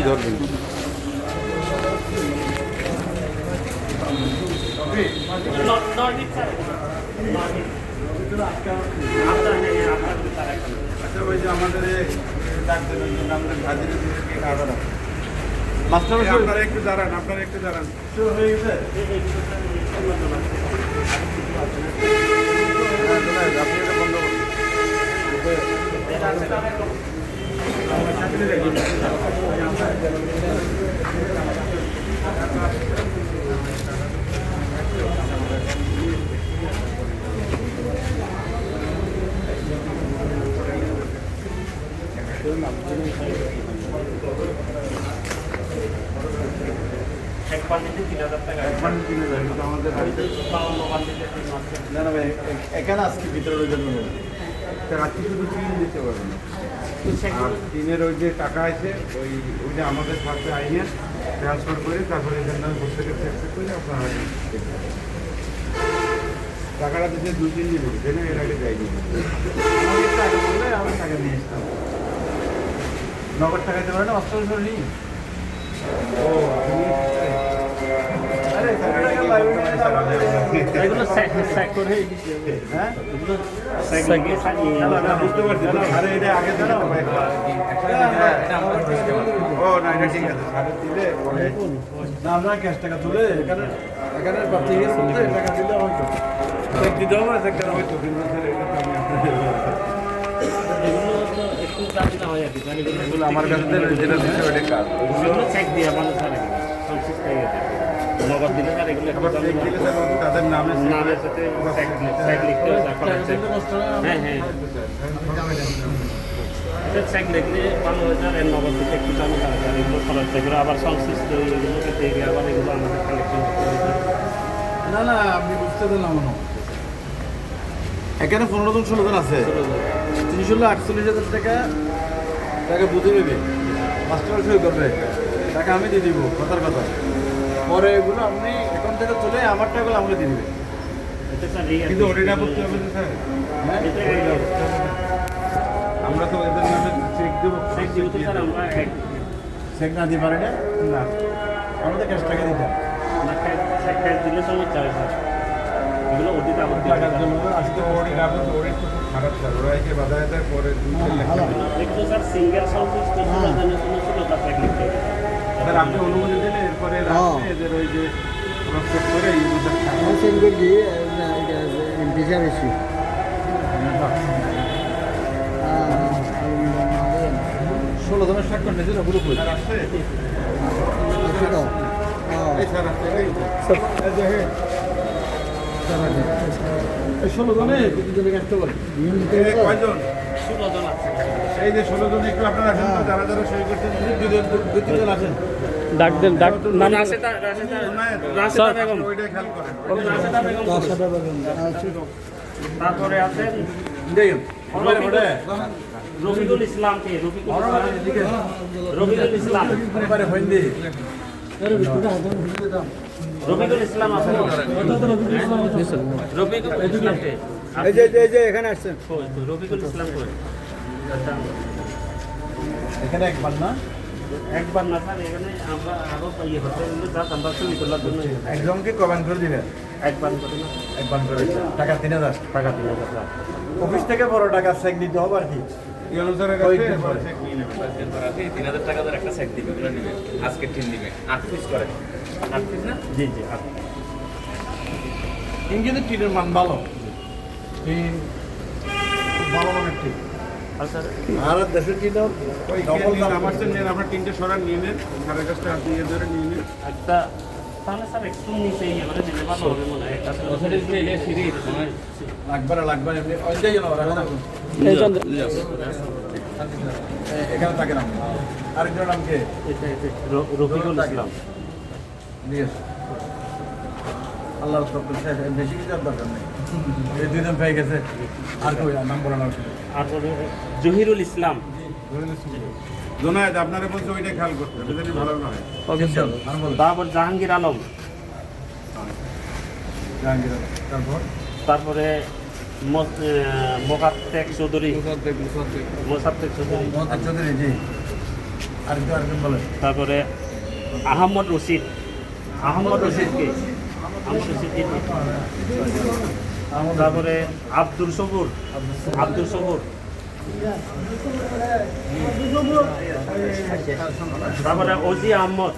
খালি ধরবেন। আচ্ছা ওই যে আমাদের ডাক্তারের জন্য আমাদের হাজিরা মাস্টার আপনারা একটু দাঁড়ান, আপনারা একটু দাঁড়ান। শুরু হয়ে গেছে। আপনি এটা বন্ধ করুন। এখানে আজকে ভিতরে জন্য রাত্রি শুধু টিন দিতে পারবে না। আর টিনের ওই যে টাকা আছে ওইটা আমাদের সাথে আইনে ট্রান্সফার করে তারপরে এখানে বসে করে আপনারা টাকাটা দিতে 2-3 দিন হচ্ছে না, এর আগে যাইনি। আমাকে টাকা বললে আমি টাকা নিয়ে আসতাম। নগদ টাকা দিতে পারে না, অস্ত্র নি। ও এগুলো স্যাক করে হ্যাঁ এগুলো স্যাকে সাজিয়ে বুঝতে পারছি। আরে এটা আগে দিলে ও না, এটা ঠিক আছে। সাড়ে দিলে না, আমরা ক্যাশ টাকা তুলে এখানে প্রাপ্তি গিয়ে তুলতে টাকা দিলে হয়তো চেক দিতে হবে, চেকটা হয়তো কিন্তু স্যার এটা তো আমি এগুলো তো একটু চার্জ না হয় আর কি। এগুলো আমার কাছে যেটা দিচ্ছে ওইটা কাজ। এগুলো চেক দিয়ে আমাদের স্যার সংশ্লিষ্ট হয়ে গেছে। নগদ দিলে স্যার এগুলো আবার চেক দিলে স্যার তাদের নামে নামের সাথে চেক লিখতে হবে। তারপরে হ্যাঁ হ্যাঁ এটা চেক লিখলে ভালো হয়ে যায়। এর নগদ দিতে একটু চালু করা যায়। এগুলো খরচ এগুলো আবার সংশ্লিষ্ট এগুলোকে দেখে আবার এগুলো আমাদের কালেকশন করতে হবে। না না, আপনি বুঝতে দেন না মনে এখানে 15-16 জন আছে। 348,000 টাকা বুঝে নেবে, মাস্টার সই করবে, টাকা আমি দিয়ে দিব, কথার কথা। পরে এগুলো আপনি অ্যাকাউন্ট থেকে তুলে আমার টাকাগুলো আমাকে দিয়ে দিবে। এটা স্যার কিন্তু ওটা করতে হবে স্যার। আমরা তো এদের নামে চেক দেবো, চেক দিব তো স্যার আমরা চেক না দিতে পারি না, না আমাদের ক্যাশ টাকা দিতে হবে। চেক দিলে সমস্যা হয় স্যার। এগুলো অতীত আপত্তি টাকার জন্য আজকে ওরই কাগজ ওরই খুব খারাপ স্যার, ওরা একে বাধা দেয় পরে 2-4 লাখ টাকা। এগুলো স্যার সিঙ্গেল সংশ্লিষ্ট সুরাজনের কোনো সুরতা চেক লিখতে হবে। স্যার আপনি অনুমতি দিলে এরপরে রাখবে এদের ওই যে প্রসেস করে ইউজার বেশি 16 জনের স্বাক্ষর নিয়েছিল পুরোপুরি আসছে। এই স্যার আসছে, এই যে হে 16 জনে দুজনে আসতে বলে কয়জন? 16 জন আছে। এই যে 16 জন একটু আপনারা আসেন তো, যারা যারা সই করছেন দুজন আসেন। ডাক দেন ডাক নাম রাশেদা বেগম, ওইটা খেয়াল করেন। রাশেদা বেগম। তারপরে আছেন রফিকুল ইসলাম কে রফিকুল ইসলাম রফিকুল ইসলাম আছে। রফিকুল ইসলাম কে এই যে এখানে আসছেন রফিকুল ইসলাম কই এখানে একবার না একবার না স্যার, এখানে আমরা আরো ইয়ে হচ্ছে জাস্ট আমরা চুরি করার জন্য একজনকে কবান করে দিবেন, একবার করে না একবার করে টাকা 3000 টাকা 3000 স্যার। অফিস থেকে বড় টাকা চেক দিতে হবে আর কি। এই অনুসারে চেক নিয়ে নেবেন। 3000 টাকা ধরে একটা চেক দিবে, ওগুলো নিবে আজকে টিন দিবে 8 পিস করে 8 পিস না। জি জি কিন্তু টিনের মান ভালো, টিন খুব ভালো মানের টিন। স্যার আর দেশের টিন ওই ডবল দাম। আমার তো নেন, আপনার টিনটা সরান নিয়ে নেন, সাড়ে 10টা হাত দিয়ে ধরে নিয়ে নেন। একটা তাহলে স্যার একটু নিচে ইয়ে করে দিলে ভালো হবে মনে হয়। একটা লাগবে এমনি ওইটাই যেন রাখা না। এখানে থাকে না। আরেকজন নাম কে? রফিকুল ইসলাম। নিয়ে এসো। আল্লাহ বেশি কিছু আর দরকার নেই, এই 2 জন পেয়ে গেছে। আর কই নাম বলা না। তারপরে জহিরুল ইসলাম। জোনায়েদ আপনারা বলছে ওইটা খেয়াল করতে হবে, যদি ভালো না হয়। তারপর জাহাঙ্গীর আলম। জাহাঙ্গীর আলম। তারপরে মোসাদ্দেক চৌধুরী। মোসাদ্দেক চৌধুরী। চৌধুরী জি। আরেকজন বলেন। তারপরে আহমদ রশিদ কে আহমদ রশিদ কে তারপরে আব্দুল সবুর তারপরে অজি আহমদ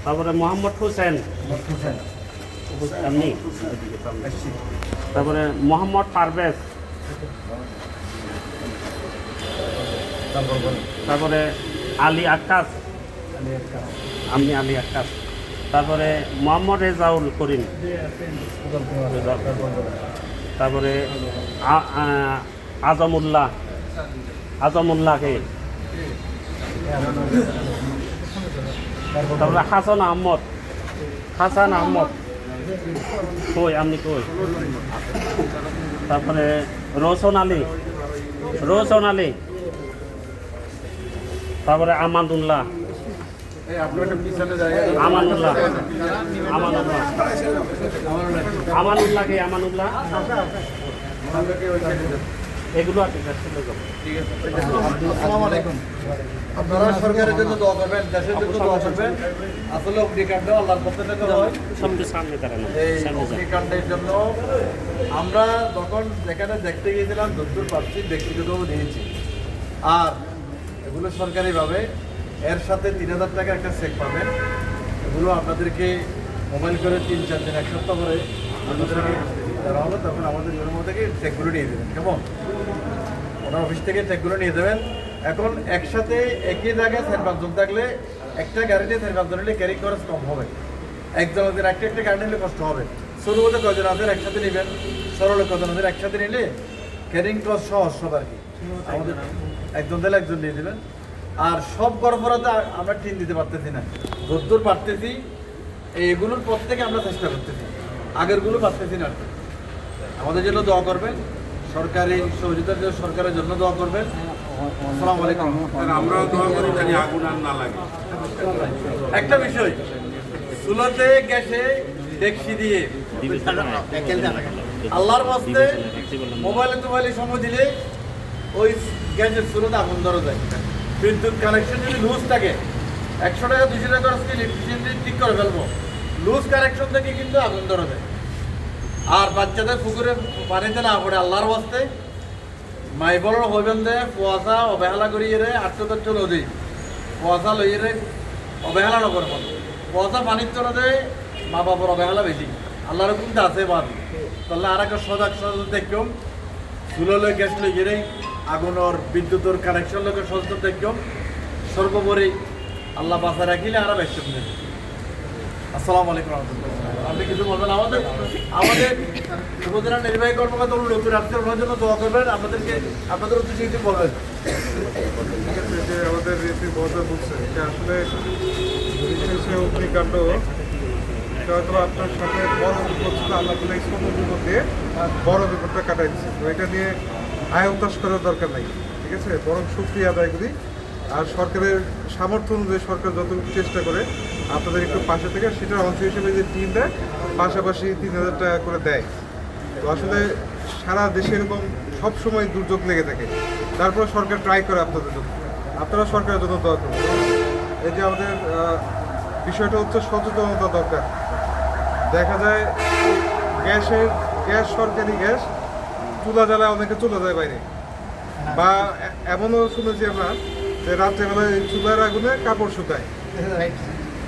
তারপরে মোহাম্মদ হোসেন আপনি তারপরে মোহাম্মদ পারভেজ তারপরে আলী আকাশ আলী আকাশ তারপরে মোহাম্মদ রেজাউল করিম তারপরে আজমুল্লাহকে তারপরে হাসান আহমদ কই আপনি কই তারপরে রোশন আলী তারপরে আমানুল্লাহ এগুলো আছে আসসালামু আলাইকুম। আপনারা সরকারের জন্য দোয়া করবেন, দেশের জন্য দোয়া করবেন। আসলে অগ্নিকাণ্ড আল্লাহর পক্ষ থেকে হয়। সবচেয়ে সামনে দাঁড়ানো এই অগ্নিকাণ্ডের জন্য আমরা যখন যেখানে দেখতে গিয়েছিলাম যদ্দূর পাচ্ছি ব্যক্তিগতও দিয়েছি, আর এগুলো সরকারিভাবে এর সাথে 3000 টাকা একটা চেক পাবেন। এগুলো আপনাদেরকে মোবাইল করে 3-4 দিন, এক সপ্তাহ করে আপনাদেরকে দেওয়া হবে। তখন আমাদের ইউনিয়ন থেকে চেকগুলো নিয়ে দেবেন, কেমন? ওনার অফিস থেকে চেকগুলো নিয়ে দেবেন। এখন একসাথে একই জায়গায় 4-5 জন থাকলে একটা গাড়িতে 4-5 জন নিলে ক্যারি খরচ কম হবে। একজনের একটা গাড়ি নিলে কষ্ট হবে। সরু বলতে কজন আছেন একসাথে নেবেন, সরলে কজন আছেন একসাথে নিলে ক্যারিং কস্ট সহজ সব আর কি। আমাদের একজন দিলে একজন নিয়ে দেবেন। আর সব গড়পড়াতে আমরা টিন দিতে পারতেছি না, যদ্দূর পারতেছি এইগুলোর প্রত্যেকে আমরা চেষ্টা করতেছি, আগেরগুলো পারতেছি না। আমাদের জন্য দোয়া করবেন, সরকারি সহযোগিতার জন্য সরকারের জন্য দোয়া করবেন। আসসালামু আলাইকুম। আমরাও দোয়া করি জানি আগুন আর না লাগে। একটা বিষয়, চুলাতে গ্যাসে ডেকসি দিয়ে আল্লাহর বাস্তে মোবাইলে সময় দিলে ওই গ্যাসের চুলাতে আগুন ধরা যায়। বিদ্যুৎ কানেকশন যদি লুজ থাকে 100 টাকা 200 টাকা খরচ করে ইলেকট্রিসিটি ঠিক করে ফেলবো, লুজ কানেকশন থেকে কিন্তু আগুন ধরা যায়। আর বাচ্চাদের পুকুরে পানিতে না পড়ে আল্লাহর বাস্তে মাই বলার হইবেন দে কুয়াশা অবহেলা করিয়ে রে 800 নদী কুয়াশা লইয়ে রে অবহেলা নকর, কুয়াশা পানির তলাতে মা বাবার অবহেলা বেশি। আল্লাহর কিন্তু আছে বাদ, তাহলে আর একটা সজাগ দেখম চুলো গ্যাস লইয়ে রে আগুনের বিদ্যুতের কানেকশন লোকে সচেতন দেখম। সর্বোপরি আল্লাহ বাসা রাখিলে আর ব্যস্ত নেই। আসসালামু আলাইকুম রহমতুল্লাহ। আপনি কিছু বলবেন? আমাদের উপজেলা নির্বাহী কর্মকর্তা নতুন রাষ্ট্রের ওনার জন্য দোয়া করবেন। আপনাদের উদ্দেশ্যে কিছু বলবেন? ঠিক আছে, যে আমাদের এসি বড় বলছে যে আসলে বিশেষ অগ্নিকাণ্ড এটা হয়তো আপনার সাথে বড় বিপদ ছিল, আল্লাহ তাআলা এই ছোট বিপদ দিয়ে বড় বিপদটা কাটাই দিচ্ছে। তো এটা নিয়ে আয় উতাস করার দরকার নাই, ঠিক আছে? বরং শুকরিয়া আদায় করি। আর সরকারের সামর্থ্য অনুযায়ী সরকার যতটুকু চেষ্টা করে আপনাদের একটু পাশে থেকে সেটার অংশ হিসেবে যে টিন দেয়, পাশাপাশি 3000 টাকা করে দেয়। তো আসলে সারা দেশে এরকম সবসময় দুর্যোগ লেগে থাকে, তারপর সরকার ট্রাই করে আপনাদের জন্য। আপনারা সরকারের জন্য দোয়া করুন। এই যে আমাদের বিষয়টা হচ্ছে সচেতনতা দরকার। দেখা যায় গ্যাস সরকারি গ্যাস চুলা জ্বালায়, অনেকে চুলা যায় বাইরে, বা এমনও শুনেছি আমরা যে রাত্রেবেলায় চুলার আগুনে কাপড় শুকায়,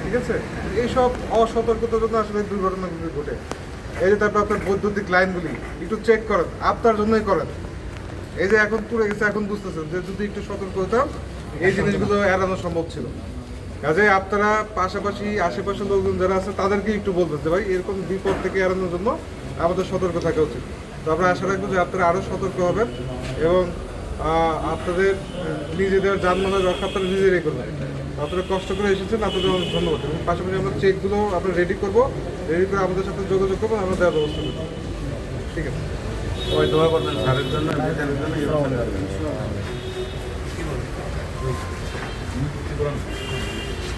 ঠিক আছে? এইসব অসতর্কতার জন্য আসলে দুর্ঘটনাগুলি ঘটে। এই যে তারপর আপনার বৈদ্যুতিক লাইনগুলি একটু চেক করেন, আপনার জন্যই করেন। এই যে এখন পুড়ে গেছে, এখন বুঝতেছেন যে যদি একটু সতর্ক হতাম এই জিনিসগুলো এড়ানো সম্ভব ছিল। কাজে আপনারা পাশাপাশি আশেপাশের লোকজন যারা আছে তাদেরকে একটু বলবেন যে ভাই এরকম বিপদ থেকে এড়ানোর জন্য আমাদের সতর্ক থাকা উচিত। তো আমরা আশা রাখবো যে আপনারা আরও সতর্ক হবেন এবং আপনাদের নিজেদের যানবাহনের রক্ষা আপনারা নিজেরাই করবেন। আপনারা কষ্ট করে এসেছেন, আপনাদের অনেক ধন্যবাদ। এবং পাশাপাশি আমরা চেকগুলো আমরা রেডি করবো, রেডি করে আমাদের সাথে যোগাযোগ করবো, আমরা দেওয়ার ব্যবস্থা করবো। ঠিক আছে, সবাই দোয়া করবেন স্যারের জন্য, এদের জন্য।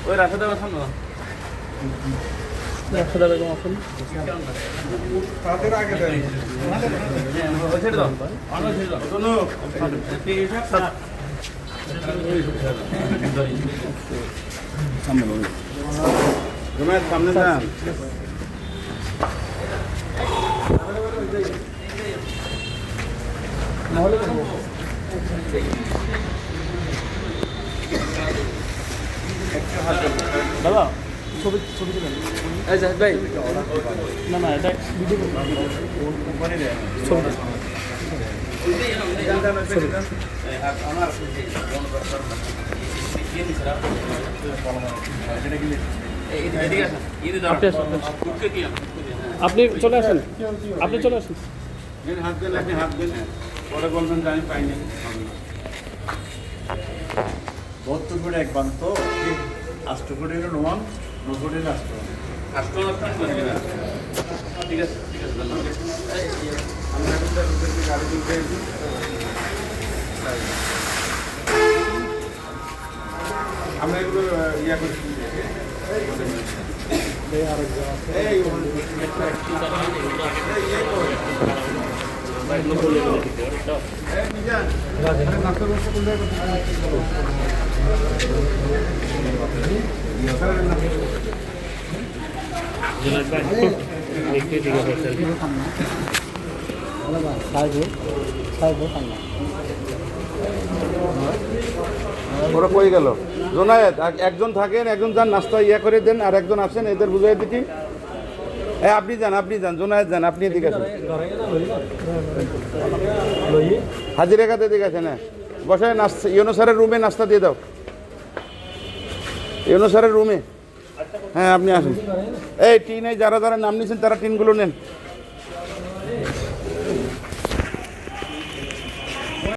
ওই রাশেদা বাসান না, রাশেদা বেগম আছেন, তাদের আগে দেয় ছেড়ে দাও, ছেড়ে দাও। জুনায়েদ সামনে যান। দাদা ছবি ছবি তুলেন ভাই না না এটা ভিডিও ছবি আপনি চলে আসেন আপনি চলে আসেন হাত দেন, আপনি হাত দেন, পরে বলবেন যে আমি পাইনি। 72 ফুট এক বান তো 8 ফুট হলো 9 ফুট হলো 8। ঠিক আছে ঠিক আছে ধন্যবাদ। আমরা এখন তো ওদেরকে গাড়ি তুলতে এসেছি। আমরা এগুলো ইয়া করছি। এই ওরা কই গেল? জোনায়েদ একজন থাকেন, একজন যান নাস্তা ইয়া করে দেন, আর একজন আসেন, এদের বুঝাই দিচ্ছি। আপনি যান জোনায়েদ যান, আপনি এদিকে আসেন। হাজিরা খাতে এদিকে আসেন। হ্যাঁ বসায় নাস্তা, ইউনো স্যারের রুমে নাস্তা দিয়ে দাও, ইউনো স্যারের রুমে। হ্যাঁ আপনি আসেন। এই টিনে যারা যারা নাম নিয়েছেন তারা টিনগুলো নেন।